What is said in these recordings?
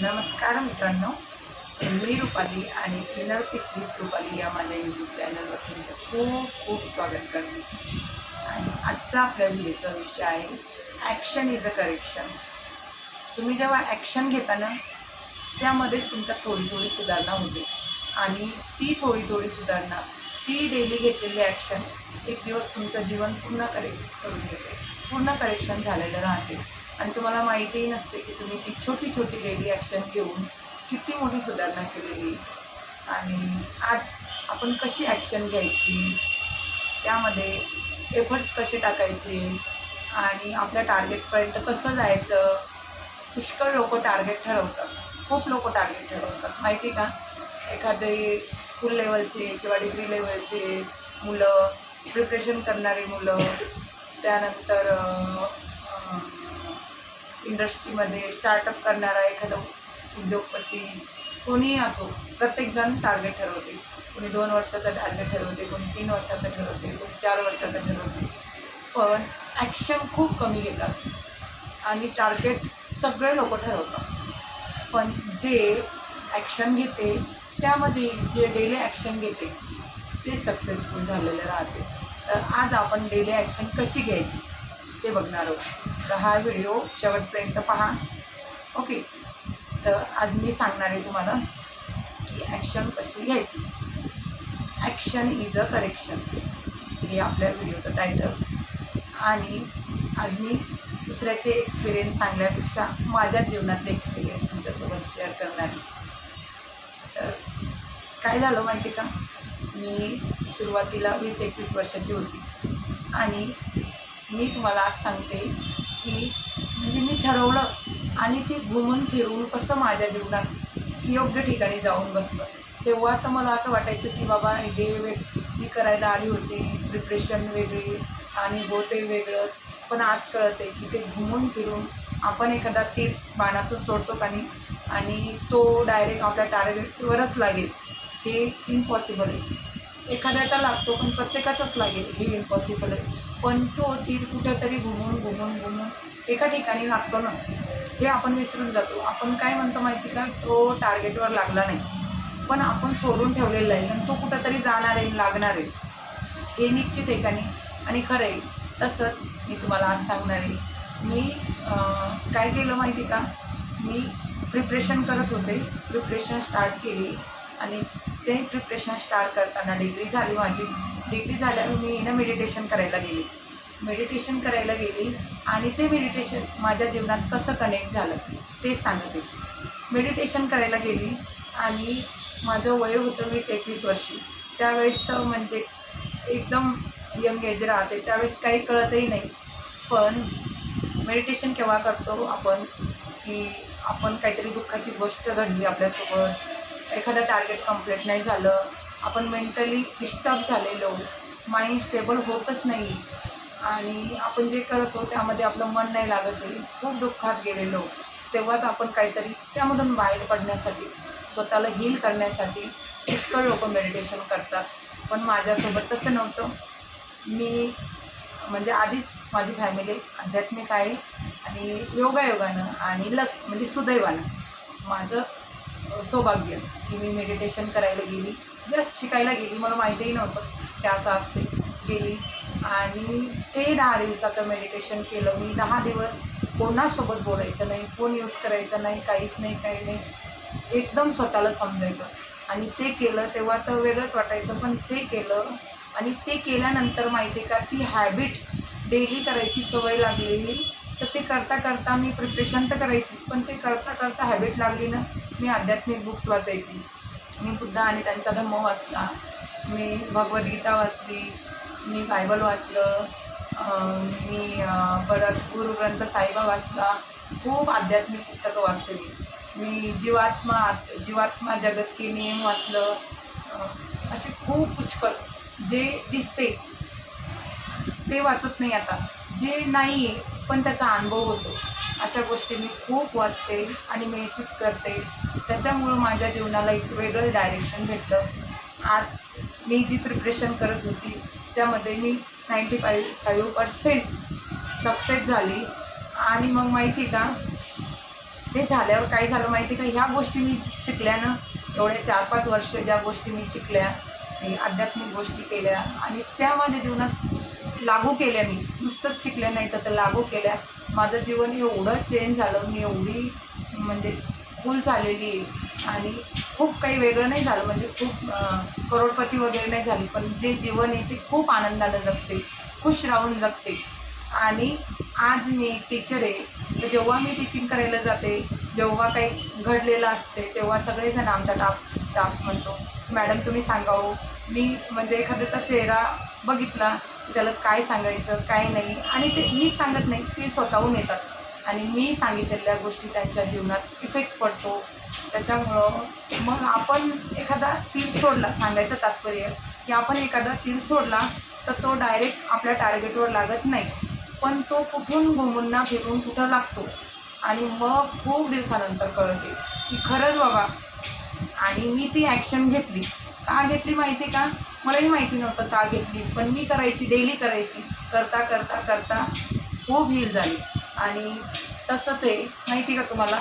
नमस्कार मित्रांनो, मी रुपाली आणि इनर पीस विथ रुपाली या माझ्या यूट्यूब चॅनलवर तुमचं खूप खूप स्वागत करते. आणि आजचा आपल्या व्हिडिओचा विषय आहे ॲक्शन इज अ करेक्शन. तुम्ही जेव्हा ॲक्शन घेता ना, त्यामध्येच तुमच्या थोडी थोडी सुधारणा होते. आणि ती थोडी थोडी सुधारणा, ती डेली घेतलेली ॲक्शन एक दिवस तुमचं जीवन पूर्ण करून देते, पूर्ण करेक्शन झालेलं राहते. आणि तुम्हाला माहितीही नसते की तुम्ही ती छोटी छोटी डेली ॲक्शन घेऊन किती मोठी सुधारणा केलेली. आणि आज आपण कशी ॲक्शन घ्यायची, त्यामध्ये एफर्ट्स कसे टाकायचे आणि आपल्या टार्गेटपर्यंत कसं जायचं. पुष्कळ लोक टार्गेट ठरवतात, खूप लोक टार्गेट ठरवतात माहिती का. एखादे स्कूल लेवलचे किंवा डिग्री लेवलचे मुलं, प्रिपरेशन करणारी मुलं, त्यानंतर इंडस्ट्रीमध्ये स्टार्टअप करणारा एखादा उद्योगपती, कोणीही असो, प्रत्येकजण टार्गेट ठरवते. कोणी 2 वर्षाचं टार्गेट ठरवते, कोणी 3 वर्षाचं ठरवते, कोणी 4 वर्षाचं ठरवते. पण ॲक्शन खूप कमी घेतात आणि टार्गेट सगळे लोक ठरवतात. पण जे ॲक्शन घेते, त्यामध्ये जे डेली ॲक्शन घेते ते सक्सेसफुल झालेले राहते. तर आज आपण डेली ॲक्शन कशी घ्यायची ते बघणार आहोत. तर हा व्हिडिओ शेवटपर्यंत पहा. ओके, तर आज मी सांगणार आहे तुम्हाला की ॲक्शन कशी घ्यायची. ॲक्शन इज अ करेक्शन हे आपल्या व्हिडिओचं टायटल. आणि आज मी दुसऱ्याचे एक्सपिरियन्स सांगण्यापेक्षा माझ्या जीवनातले एक्सपिरियन्स तुमच्यासोबत शेअर करणार आहे. तर काय झालं माहिती का, मी सुरुवातीला 20-21 वर्षाची होती आणि मी तुम्हाला आज सांगते की म्हणजे मी ठरवलं आणि ते घुमून फिरून कसं माझ्या जीवनात योग्य ठिकाणी जाऊन बसलं. तेव्हा तर मला असं वाटायचं की बाबा हे मी करायला आली होती, प्रिपरेशन वेगळी आणि होते वेगळंच. पण आज कळतं आहे की ते घुमून फिरून आपण एखादा तीर बाणातून सोडतो का नाही आणि तो डायरेक्ट आपल्या टार्गेटवरच लागेल हे इम्पॉसिबल आहे. एखाद्याचा लागतो पण प्रत्येकाचाच लागेल हे इम्पॉसिबल आहे. पण तो तीर कुठेतरी घुमून एका ठिकाणी लागतो ना, हे आपण विसरून जातो. आपण काय म्हणतो माहिती का, तो टार्गेटवर लागला नाही, पण आपण सोडून ठेवलेला आहे आणि तो कुठंतरी जाणार आहे, लागणार आहे हे निश्चित आहे का नाही. आणि खरं आहे. तसंच मी तुम्हाला आज सांगणार आहे. मी काय केलं माहिती का, मी प्रिपरेशन करत होते, प्रिपरेशन स्टार्ट केली आणि ते प्रिपरेशन स्टार्ट करताना डिग्री झाली माझी. डिग्री झाल्यावर मी मेडिटेशन करायला गेली आणि ते मेडिटेशन माझ्या जीवनात कसं कनेक्ट झालं ते सांगते. मेडिटेशन करायला गेली आणि माझं वय होतं 20-21 वर्षी. त्यावेळेस तर म्हणजे एकदम यंग एज राहते, त्यावेळेस काही कळतही नाही. पण मेडिटेशन केव्हा करतो आपण की आपण काहीतरी दुःखाची गोष्ट घडली आपल्यासोबत, एखादं टार्गेट कंप्लीट नाही झालं, आपण मेंटली डिस्टर्ब झालेलो, माइंड स्टेबल होतच नाही आणि आपण जे करतो त्यामध्ये आपलं मन नाही लागत आहे, खूप दुःखात गेलेलो, तेव्हाच आपण काहीतरी त्यामधून बाहेर पडण्यासाठी, स्वतःला हील करण्यासाठी पुष्कळ लोक मेडिटेशन करतात. पण माझ्यासोबत तसं नव्हतं. मी म्हणजे आधीच माझी फॅमिली आध्यात्मिक आहे आणि योगायोगानं आणि म्हणजे सुदैवानं माझं सौभाग्य की मी मेडिटेशन करायला गेली, जस्ट शिकायला गेली, मला माहितीही नव्हतं ते असं असते. गेली आणि ते 10 दिवसाचं मेडिटेशन केलं मी. 10 दिवस कोणासोबत बोलायचं नाही, फोन यूज करायचा नाही, काहीच नाही, काही नाही, एकदम स्वतःला समजायचं. आणि ते केलं तेव्हा तर वेगळंच वाटायचं, पण ते केलं आणि ते केल्यानंतर माहिती आहे का, ती हॅबिट डेली करायची सवय लागलेली. तर ते करता करता मी प्रिपरेशन तर करायचीच, पण ते करता करता हॅबिट लागली ना. मी आध्यात्मिक बुक्स वाचायची, मी बुद्ध आणि त्यांचा धम्म वाचला, मी भगवद्गीता वाचली, मी बायबल वाचलं, मी परत गुरुग्रंथ साहिबा वाचला, खूप आध्यात्मिक पुस्तकं वाचते मी जीवात्मा जगत के नियम वाचलं. असे खूप पुष्कळ जे दिसते ते वाचत नाही आता, जे नाही आहे पण त्याचा अनुभव होतो, अशा गोष्टी मी खूप वाचते आणि महसूस करते. त्याच्यामुळं माझ्या जीवनाला एक वेगळं डायरेक्शन भेटलं. आज मी जी प्रिपरेशन करत होती त्यामध्ये मी 95% सक्सेस झाली. आणि मग माहिती का, ते झाल्यावर काय झालं माहिती का, ह्या गोष्टी मी शिकल्यानं एवढे 4-5 वर्ष ज्या गोष्टी मी शिकल्या, मी आध्यात्मिक गोष्टी केल्या आणि त्या माझ्या जीवनात लागू केल्या. मी नुसतंच शिकल्या नाही तर लागू केल्या. माझं जीवन एवढं चेंज झालं, मी एवढी म्हणजे फुल झालेली आहे आणि खूप काही वेगळं नाही झालं, म्हणजे खूप करोडपती वगैरे नाही झाली, पण जे जीवन आहे ते खूप आनंदानं जगते, खुश राहून जगते. आणि आज मी एक टीचर आहे, तर जेव्हा मी टीचिंग करायला जाते, जेव्हा काही घडलेलं असते तेव्हा सगळेजण आमचा स्टाफ म्हणतो, मॅडम तुम्ही सांगावं. मी म्हणजे एखाद्याचा चेहरा बघितला त्याला काय सांगायचं काय नाही, आणि ते मीच सांगत नाही, ते स्वतःहून येतात आणि मी सांगितलेल्या गोष्टी त्यांच्या जीवनात इफेक्ट पडतो. त्याच्यामुळं मग आपण एखादा तीर सोडला, सांगायचं तात्पर्य की आपण एखादा तीर सोडला तर तो डायरेक्ट आपल्या टार्गेटवर लागत नाही, पण तो कुठून घुमून फिरून कुठं लागतो आणि मग खूप दिवसानंतर कळते की खरंच बाबा. आणि मी ती ॲक्शन घेतली. का घेतली माहिती का, मलाही माहिती नव्हतं का घेतली, पण मी करायची, डेली करायची. करता करता करता खूप हील झाली. आणि तसंच आहे माहिती का तुम्हाला,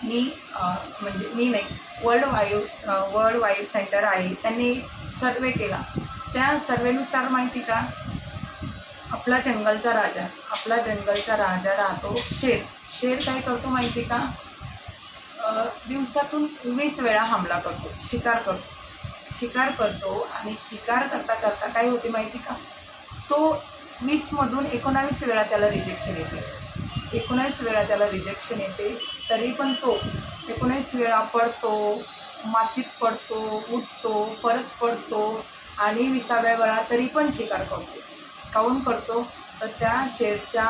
मी म्हणजे मी नाही, वर्ल्ड वाईड सेंटर आहे, त्यांनी सर्वे केला. त्या सर्वेनुसार माहिती का, आपला जंगलचा राजा राहतो शेर. शेर काय करतो माहिती का, दिवसातून 20 वेळा हमला करतो, शिकार करतो आणि शिकार करता करता काय होते माहिती का, तो 20मधून 19 वेळा त्याला रिजेक्शन येते. तरी पण तो 19 वेळा पडतो, मातीत पडतो, उठतो, परत पडतो आणि 20व्या वेळा तरी पण शिकार करतो. काऊन करतो, तर त्या शेरच्या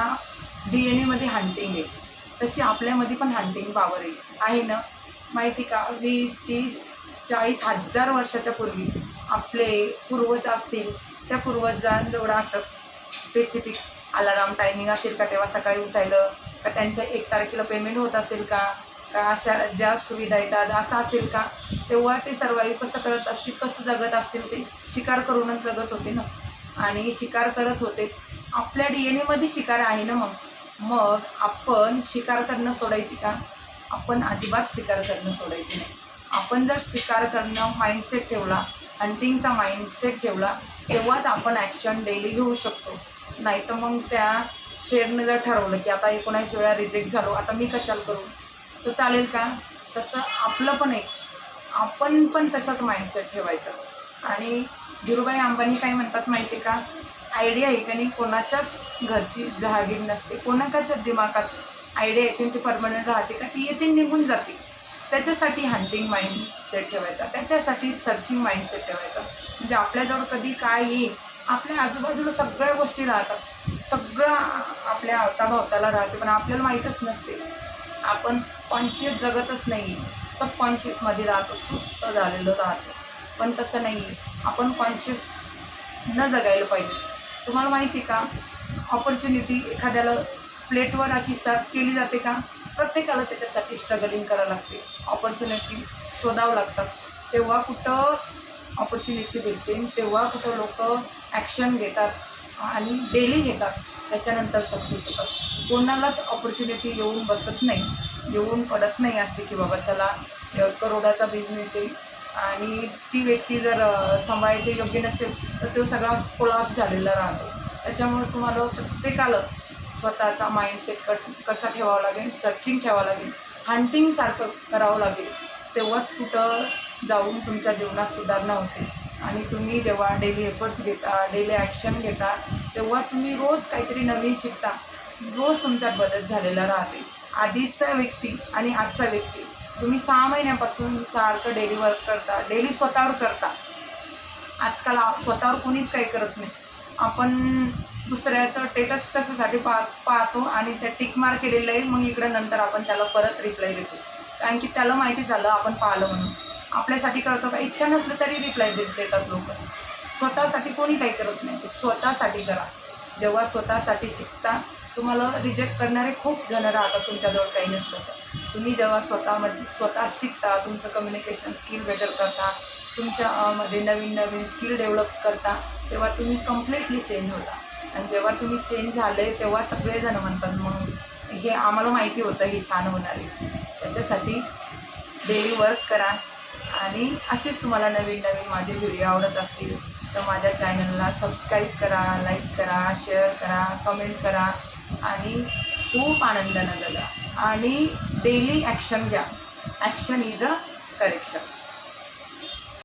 DNA मध्ये हंटिंग आहे. तशी आपल्यामध्ये पण हंटिंग पॉवर आहे ना माहिती का. 20, 30, 40 हजार वर्षाच्या पूर्वी आपले पूर्वज असतील, त्या पूर्वजांजवळ असं स्पेसिफिक अलाराम टायमिंग असेल का, तेव्हा सकाळी उठायला का, त्यांचं 1 तारखेला पेमेंट होत असेल का, अशा ज्या सुविधा येतात असं असेल का, तेव्हा ते सर्वाईव्ह कसं करत असतील, कसं जगत असतील, ते शिकार करूनच जगत होते ना. आणि शिकार करत होते, आपल्या DNA मध्ये शिकार आहे ना. मग आपण शिकार करणं सोडायची का, आपण अजिबात शिकार करणं सोडायची नाही. आपण जर शिकार करणं माइंडसेट ठेवला, हंटिंगचा माइंडसेट ठेवला, तेव्हाच आपण ॲक्शन डेली घेऊ शकतो. नाही तर मग त्या शेरने जर ठरवलं की आता 19 वेळा रिजेक्ट झालो, आता मी कशाला करू, तो चालेल का. तसं आपलं पण आहे, आपण पण तसाच माइंडसेट ठेवायचा. आणि धीरूभाई अंबानी काय म्हणतात माहिती का, आयडिया आहे का नाही, कोणाच्याच घरची जहागीर नसते, कोणाच्याच दिमागात आयडिया येते ती परमनंट राहते का, ती येते निघून जाते. त्याच्यासाठी हंटिंग माइंडसेट ठेवायचा, त्याच्यासाठी सर्चिंग माइंडसेट ठेवायचा. म्हणजे आपल्याजवळ कधी काय येईल, आपल्या आजूबाजूला सगळ्या गोष्टी राहतात, सगळं आपल्या अवताभोवताला राहते, पण आपल्याला माहीतच नसते. आपण कॉन्शियस जगतच नाही, सबकॉन्शियसमध्ये राहतो, सुस्त झालेलं राहतो. पण तसं नाही आहे, आपण कॉन्शियस न जगायला पाहिजे. तुम्हाला माहिती का, ऑपॉर्च्युनिटी एखाद्याला प्लेटवर अशी सर्व केली जाते का, प्रत्येकाला त्याच्यासाठी स्ट्रगलिंग करावं लागते, ऑपॉर्च्युनिटी शोधावं लागतात. तेव्हा कुठं ऑपॉर्च्युनिटी भेटते, तेव्हा कुठं लोक ॲक्शन घेतात आणि डेली घेतात, त्याच्यानंतर सक्सेस होतात. कोणालाच ऑपॉर्च्युनिटी येऊन बसत नाही, येऊन पडत नाही असते की बाबा चला करोडाचा बिझनेस आहे आणि ती व्यक्ती जर सांभाळायचे योग्य नसेल तर तो सगळा कोलॅप्स झालेला राहतो. त्याच्यामुळे तुम्हाला प्रत्येकाला स्वतःचा माइंडसेट कसा ठेवावा लागेल, सर्चिंग ठेवावं लागेल, हंटिंगसारखं करावं लागेल. तेव्हाच कुठं जाऊन तुमच्या जीवनात सुधारणा होते. आणि तुम्ही जेव्हा डेली एफर्ट्स घेता, डेली ॲक्शन घेता, तेव्हा तुम्ही रोज काहीतरी नवीन शिकता, रोज तुमच्यात बदल झालेला राहते. आधीचा व्यक्ती आणि आजचा व्यक्ती, तुम्ही 6 महिन्यापासून सारखं डेली वर्क करता, डेली स्वतःवर करता. आजकाल स्वतःवर कोणीच काही करत नाही. आपण दुसऱ्याचं स्टेटस कशासाठी पाहतो आणि त्या टिक मार्क केलेलं आहे, मग इकडं नंतर आपण त्याला परत रिप्लाय देतो, कारण की त्याला माहिती झालं आपण पाहिलं म्हणून. आपल्यासाठी करतो का, इच्छा नसलं तरी रिप्लाय देतात लोक. स्वतःसाठी कोणी काही करत नाही, ते स्वतःसाठी करा. जेव्हा स्वतःसाठी शिकता, तुम्हाला रिजेक्ट करणारे खूप जण राहतात तुमच्याजवळ काही नसतं तर. तुम्ही जेव्हा स्वतः शिकता, तुमचं कम्युनिकेशन स्किल बेटर करता, तुमच्यामध्ये नवीन स्किल डेव्हलप करता, तेव्हा तुम्ही कम्प्लिटली चेंज होता. आणि जेव्हा तुम्ही चेंज झाले तेव्हा सगळेजण म्हणतात मग हे आम्हाला माहिती होतं हे छान होणार आहे. त्याच्यासाठी डेली वर्क करा आणि असेच तुम्हाला नवीन नवीन माझे व्हिडिओ आवडत असतील तर माझ्या चॅनलला सबस्क्राईब करा, लाईक करा, शेअर करा, कमेंट करा आणि खूप आनंदानं जगा आणि डेली ॲक्शन घ्या. Action is a correction.